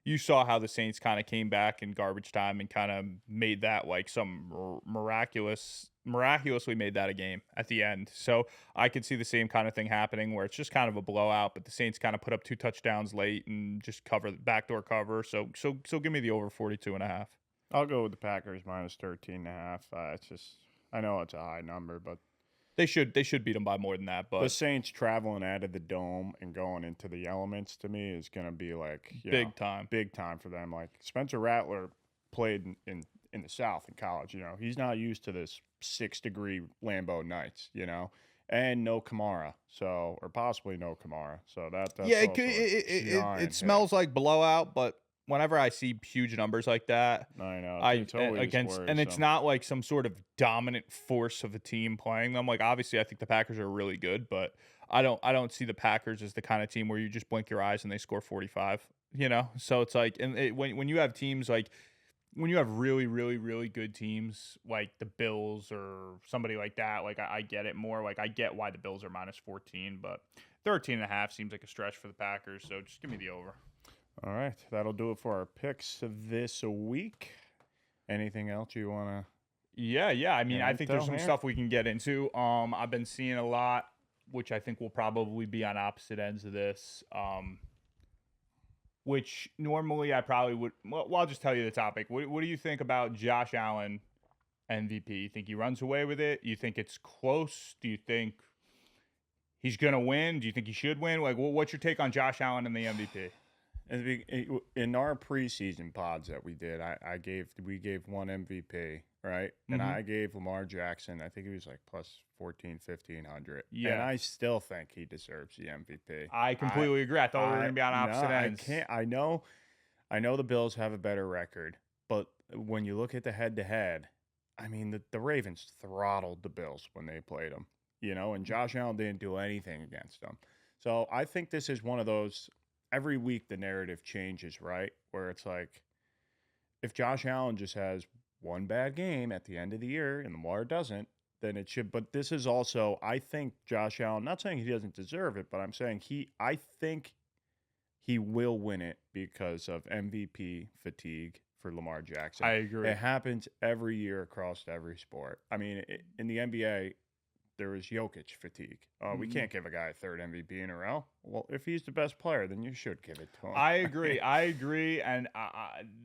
you saw how the Saints kind of came back in garbage time and kind of made that like some miraculously made that a game at the end. So I could see the same kind of thing happening where it's just kind of a blowout, but the Saints kind of put up 2 touchdowns late and just cover backdoor cover. So give me the over 42.5. I'll go with the Packers minus 13.5. It's just, I know it's a high number, but they should beat them by more than that. But the Saints traveling out of the dome and going into the elements to me is going to be like big time for them. Like Spencer Rattler played in the South in college. He's not used to this 6-degree Lambeau nights. And no Kamara, or possibly no Kamara. So that's it smells like blowout, but whenever I see huge numbers like that, I know it's it's not like some sort of dominant force of a team playing them. Like obviously, I think the Packers are really good, but I don't see the Packers as the kind of team where you just blink your eyes and they score 45. So it's like, and when you have teams like when you have really, really, really good teams like the Bills or somebody like that, like I get it more. Like I get why the Bills are minus 14, but 13.5 seems like a stretch for the Packers. So just give me the over. All right, that'll do it for our picks this week. Anything else you want to Yeah. I mean, get I think there's into some here? stuff we can get into. I've been seeing a lot, which I think will probably be on opposite ends of this. Which normally I probably would. Well, I'll just tell you the topic. What do you think about Josh Allen MVP? You think he runs away with it? You think it's close? Do you think he's gonna win? Do you think he should win? Like, what's your take on Josh Allen and the MVP? In our preseason pods that we did, we gave one MVP, right? And Mhm. I gave Lamar Jackson, I think he was like plus 14, 1500. And Yeah, I still think he deserves the MVP. I completely agree. I thought we were gonna be on No, opposite I ends. can't. I know the Bills have a better record, but when you look at the head to head, I mean, the Ravens throttled the Bills when they played them, and Josh Allen didn't do anything against them. So I think this is one of those, every week the narrative changes, right? Where it's like, if Josh Allen just has one bad game at the end of the year and Lamar doesn't, then it should. But this is also, I think Josh Allen, not saying he doesn't deserve it, but I'm saying I think he will win it because of MVP fatigue for Lamar Jackson. I agree. It happens every year across every sport. I mean, in the NBA, there is Jokic fatigue. We Mhm. can't give a guy a third MVP in a row. Well, if he's the best player, then you should give it to him. I agree. I agree. And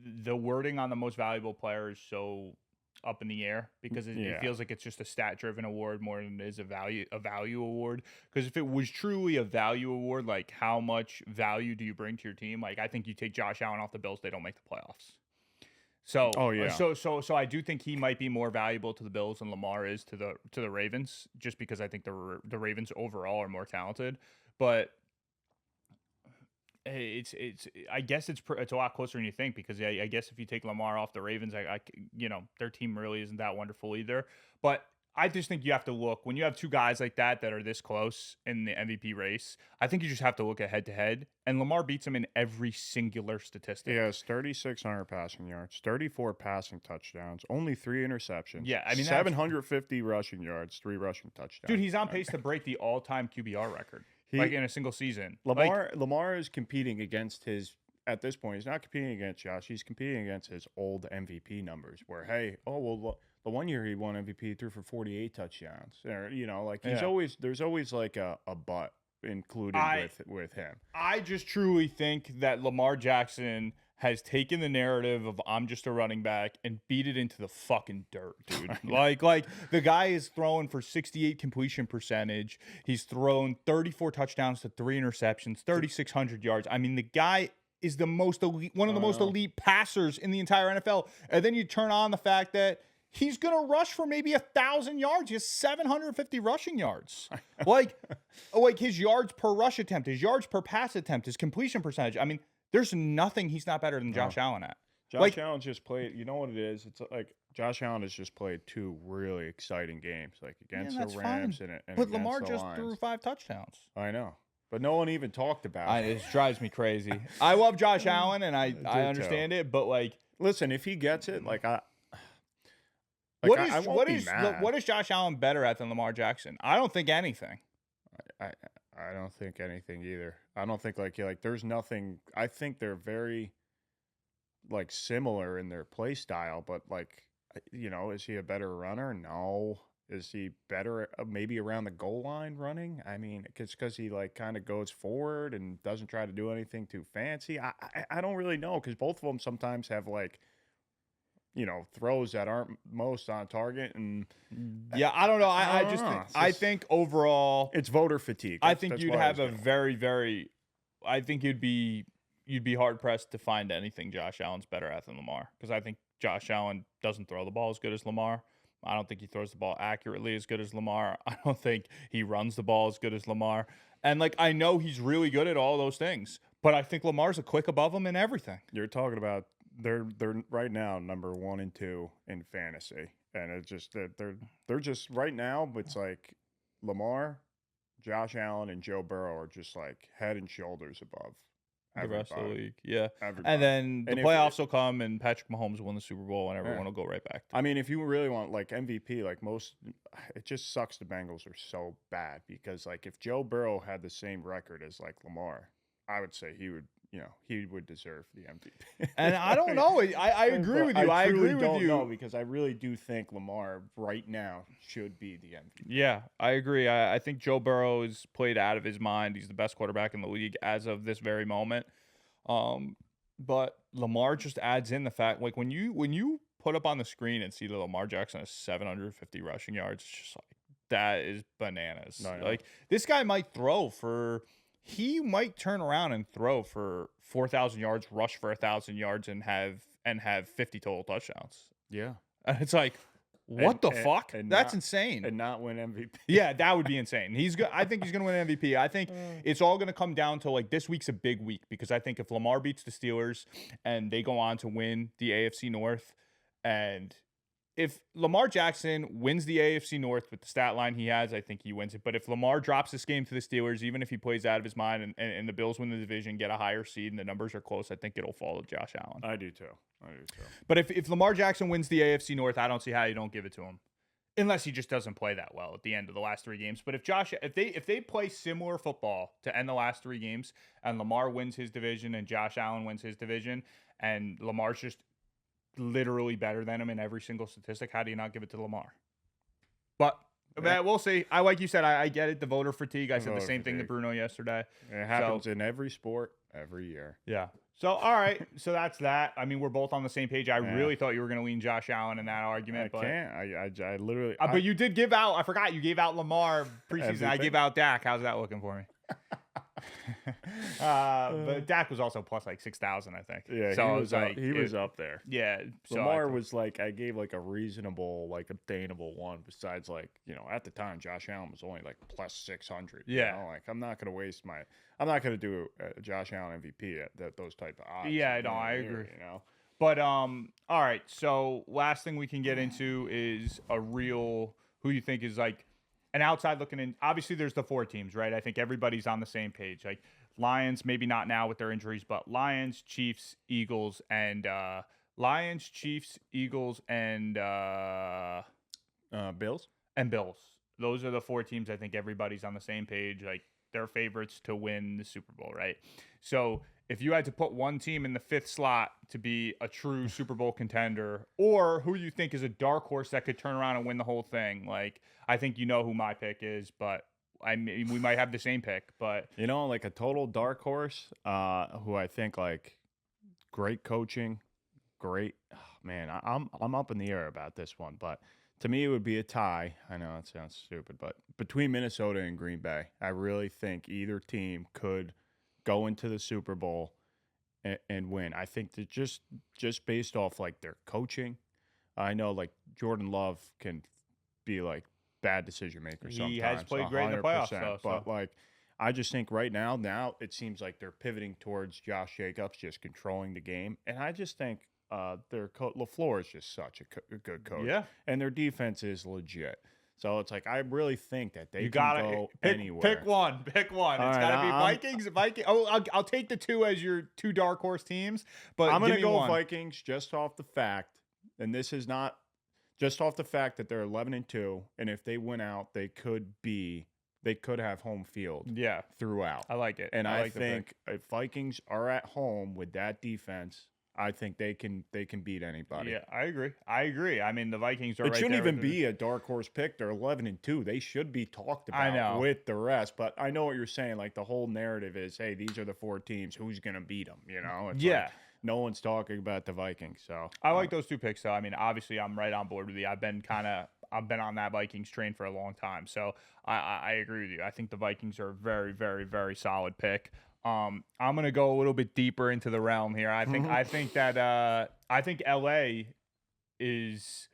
the wording on the most valuable player is so up in the air because it Yeah. feels like it's just a stat driven award more than it is a value award. Because if it was truly a value award, like how much value do you bring to your team? Like I think you take Josh Allen off the Bills, they don't make the playoffs. So, Oh yeah. so I do think he might be more valuable to the Bills than Lamar is to the Ravens, just because I think the Ravens overall are more talented. But it's I guess it's a lot closer than you think because I guess if you take Lamar off the Ravens, their team really isn't that wonderful either. But I just think you have to look when you have two guys like that that are this close in the MVP race. I think you just have to look at head to head, and Lamar beats him in every singular statistic. He has 3,600 passing yards, 34 passing touchdowns, only 3 interceptions. Yeah, I mean 750 rushing yards, 3 rushing touchdowns. Dude, he's on pace to break the all-time QBR record, like in a single season. Lamar is competing against his, at this point, he's not competing against Josh. He's competing against his old MVP numbers where, hey, the one year he won MVP, he threw for 48 touchdowns. Or, there's always like a butt included with him. I just truly think that Lamar Jackson has taken the narrative of I'm just a running back and beat it into the fucking dirt, dude. like the guy is throwing for 68 completion percentage. He's thrown 34 touchdowns to 3 interceptions, 3,600 yards. I mean, the guy is the most elite, one of the most elite passers in the entire NFL. And then you turn on the fact that he's going to rush for maybe 1,000 yards. He has 750 rushing yards. like his yards per rush attempt, his yards per pass attempt, his completion percentage. I mean, there's nothing he's not better than Josh Allen at. Josh Allen just played. You know what it is? It's like Josh Allen has just played 2 really exciting games, like against the Rams and but Lamar just threw 5 touchdowns. I know, but no one even talked about it. It drives me crazy. I love Josh Allen, and I understand it, but like, listen, if he gets it, what is Josh Allen better at than Lamar Jackson? I don't think anything. I don't think anything either. I don't think like there's nothing. I think they're very like similar in their play style, but is he a better runner? No. Is he better maybe around the goal line running? I mean, because he like kind of goes forward and doesn't try to do anything too fancy. I don't really know because both of them sometimes have like throws that aren't most on target. And yeah, I don't know. I think overall it's voter fatigue. I think you'd have a very, very, I think you'd be hard pressed to find anything Josh Allen's better at than Lamar, because I think Josh Allen doesn't throw the ball as good as Lamar. I don't think he throws the ball accurately as good as Lamar. I don't think he runs the ball as good as Lamar. And I know he's really good at all those things, but I think Lamar's a click above him in everything. You're talking about they're right now number 1 and 2 in fantasy, and it's just they're just right now. It's like Lamar, Josh Allen, and Joe Burrow are just like head and shoulders above the rest of the league. Yeah, everybody. And then the playoffs will come, and Patrick Mahomes will win the Super Bowl, and everyone will go right back. I mean, if you really want like MVP, it just sucks the Bengals are so bad because like if Joe Burrow had the same record as like Lamar, I would say he would he would deserve the MVP. And I don't know. I agree with you. I agree with don't you. know because I really do think Lamar right now should be the MVP. Yeah, I agree. I think Joe Burrow is played out of his mind. He's the best quarterback in the league as of this very moment. But Lamar just adds in the fact, like when you put up on the screen and see that Lamar Jackson has 750 rushing yards, it's just like that is bananas. No, I know. Like this guy might he might turn around and throw for 4,000 yards, rush for 1,000 yards, and have 50 total touchdowns. Yeah, And it's like, what the fuck? and That's not- insane. and not win MVP. Yeah, that would be insane. I think he's going to win MVP. I think it's all going to come down to like this week's a big week because I think if Lamar beats the Steelers and they go on to win the AFC North, and if Lamar Jackson wins the AFC North with the stat line he has, I think he wins it. But if Lamar drops this game to the Steelers, even if he plays out of his mind and the Bills win the division, get a higher seed, and the numbers are close, I think it'll fall to Josh Allen. I do too. But if Lamar Jackson wins the AFC North, I don't see how you don't give it to him. Unless he just doesn't play that well at the end of the last 3 games. But if they play similar football to end the last 3 games and Lamar wins his division and Josh Allen wins his division and Lamar's just literally better than him in every single statistic, how do you not give it to Lamar? But we'll see. Like you said, I get it. The voter fatigue. I said the same thing to Bruno yesterday. It happens in every sport every year. Yeah. So, all right. So that's that. I mean, we're both on the same page. I really thought you were going to lean Josh Allen in that argument. I can't. I literally. But you did give out. I forgot you gave out Lamar preseason. Everything. I gave out Dak. How's that looking for me? But Dak was also plus like 6,000, I think. Yeah, so he was up there. Yeah. So Lamar was like, I gave like a reasonable, like obtainable one. Besides, like at the time, Josh Allen was only like plus 600. Yeah. Like I'm not gonna I'm not gonna do a Josh Allen MVP at those type of odds. Yeah, no, I agree. You know. But all right. So last thing we can get into is a real who you think is like an outside looking in. Obviously, there's the 4 teams, right? I think everybody's on the same page. Like Lions, maybe not now with their injuries, but Lions, Chiefs, Eagles, and Bills. And Bills. Those are the 4 teams. I think everybody's on the same page. Like they're favorites to win the Super Bowl, right? So if you had to put one team in the 5th slot to be a true Super Bowl contender, or who you think is a dark horse that could turn around and win the whole thing, like I think you know who my pick is, but I mean we might have the same pick, but like a total dark horse, who I think like great coaching, great. Oh, man, I'm up in the air about this one, but to me it would be a tie. I know it sounds stupid, but between Minnesota and Green Bay, I really think either team could go into the Super Bowl and win. I think that just based off like their coaching, I know like Jordan Love can be like bad decision maker sometimes. He has played great in the playoffs, though. But like I just think right now it seems like they're pivoting towards Josh Jacobs just controlling the game, and I just think their LaFleur is just such a good coach. Yeah, and their defense is legit. So it's like I really think that they gotta can go pick, anywhere. Pick one. It's got to be Vikings. I'll take the 2 as your 2 dark horse teams, but I'm going to go one. Vikings just off the fact, and this is not just off the fact that they're 11-2, and if they win out, they could have home field. Yeah, throughout. I like it. And I think if Vikings are at home with that defense, I think they can beat anybody. Yeah, I agree. I mean, the Vikings are. It shouldn't even be a dark horse pick. They're 11-2. They should be talked about with the rest. But I know what you're saying. Like the whole narrative is, hey, these are the 4 teams. Who's gonna beat them? It's like, no one's talking about the Vikings. So I like those 2 picks. Though. I mean, obviously, I'm right on board with you. I've been on that Vikings train for a long time. So I agree with you. I think the Vikings are a very, very, very solid pick. I'm gonna go a little bit deeper into the realm here. I think LA is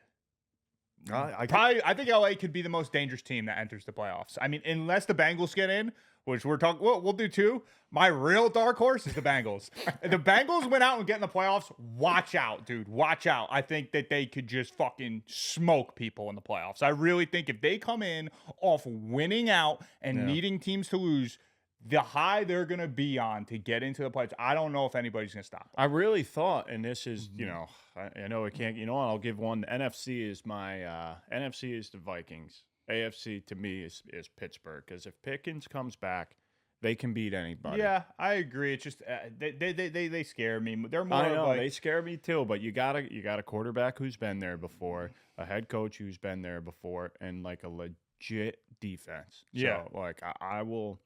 I think LA could be the most dangerous team that enters the playoffs. I mean, unless the Bengals get in, which we're talking, we'll do 2. My real dark horse is the Bengals. If the Bengals went out and get in the playoffs, watch out, dude. Watch out. I think that they could just fucking smoke people in the playoffs. I really think if they come in off winning out and needing teams to lose, the high they're going to be on to get into the playoffs, I don't know if anybody's going to stop them. I really thought, and this is, I know it can't, I'll give one. The NFC is NFC is the Vikings. AFC to me is Pittsburgh, because if Pickens comes back, they can beat anybody. Yeah, I agree. It's just they scare me. They're more I of know like they scare me too, but you got a quarterback who's been there before, a head coach who's been there before, and like a legit defense. yeah. So like I will,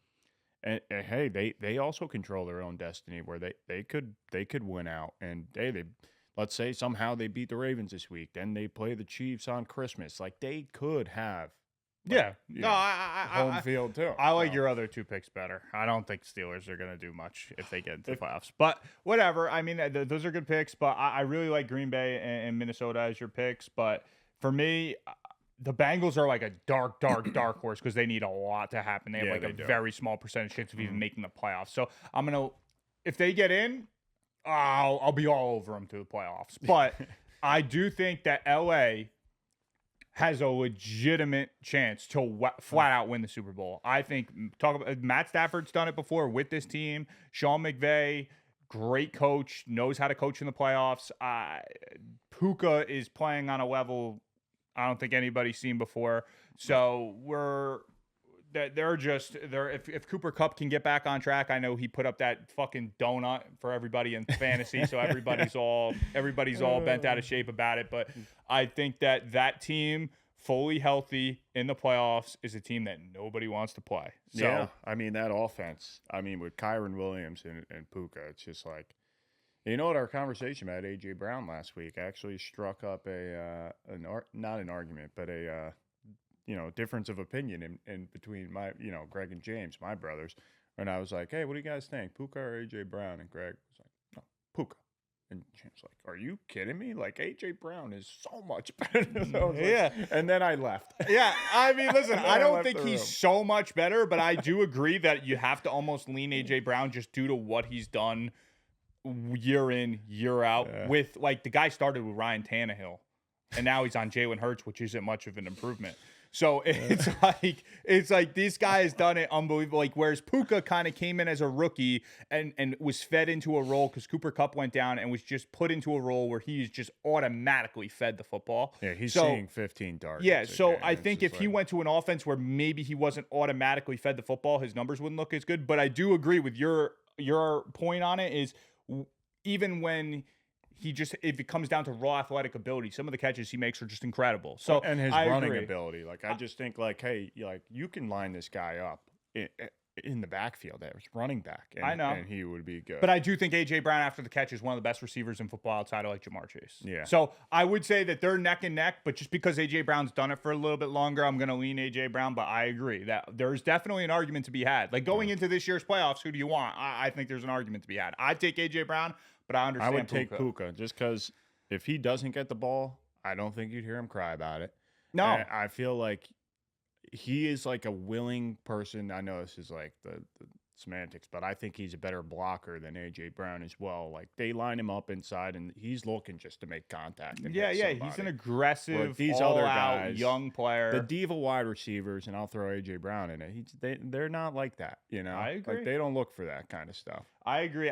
and hey, they also control their own destiny where they could win out, and they let's say somehow they beat the Ravens this week, then they play the Chiefs on Christmas. Like they could have, like, Yeah. No, home field too. I like So, your other two picks better. I don't think Steelers are going to do much if they get into the playoffs. But whatever. I mean, those are good picks. But I really like Green Bay and Minnesota as your picks. But for me, the Bengals are like a dark horse because they need a lot to happen. They have like they a do. very small percentage chance of even making the playoffs. So I'm going to, if they get in, I'll be all over them to the playoffs. But I do think that LA has a legitimate chance to flat out win the Super Bowl. I think Matt Stafford's done it before with this team. Sean McVay, great coach, knows how to coach in the playoffs. Puka is playing on a level I don't think anybody's seen before. So if Cooper Kupp can get back on track, I know he put up that fucking donut for everybody in fantasy, so everybody's all bent out of shape about it. But I think that team fully healthy in the playoffs is a team that nobody wants to play. So, yeah, I mean that offense. I mean with Kyron Williams and Puka, it's just like, you know what, our conversation about AJ Brown last week actually struck up not an argument, but a difference of opinion in between my, Greg and James, my brothers. And I was like, hey, what do you guys think, Puka or AJ Brown? And Greg was like, no, Puka. And James was like, are you kidding me? Like AJ Brown is so much better than those. Yeah. And then I left. Yeah, I mean, listen, I don't think the he's room. so much better, but I do agree that you have to almost lean AJ Brown just due to what he's done year in, year out. Yeah. With like the guy started with Ryan Tannehill, and now he's on Jalen Hurts, which isn't much of an improvement. So it's like this guy has done it unbelievable. Like whereas Puka kind of came in as a rookie and was fed into a role because Cooper Kupp went down and was just put into a role where he's just automatically fed the football. Yeah, he's seeing 15 targets. Yeah, so game. I It's think just if he like- went to an offense where maybe he wasn't automatically fed the football, his numbers wouldn't look as good. But I do agree with your point on it is even when if it comes down to raw athletic ability, some of the catches he makes are just incredible. So and his I running agree. ability, like I just think like, hey, like you can line this guy up in the backfield as running back. And, I know. and he would be good. But I do think AJ Brown after the catch is one of the best receivers in football outside of like Jamar Chase. Yeah. So I would say that they're neck and neck, but just because AJ Brown's done it for a little bit longer, I'm going to lean AJ Brown. But I agree that there's definitely an argument to be had. Like going into this year's playoffs, who do you want? I think there's an argument to be had. I'd take AJ Brown, but I understand I would take Puka. Puka just because if he doesn't get the ball, I don't think you'd hear him cry about it. No. And I feel like he is like a willing person. I know this is like the semantics, but I think he's a better blocker than AJ Brown as well. Like they line him up inside, and he's looking just to make contact. And hit He's an somebody. aggressive, Like, these all other out guys, young player. The diva wide receivers, and I'll throw AJ Brown in it. They're not like that, you know. I agree. Like they don't look for that kind of stuff. I agree.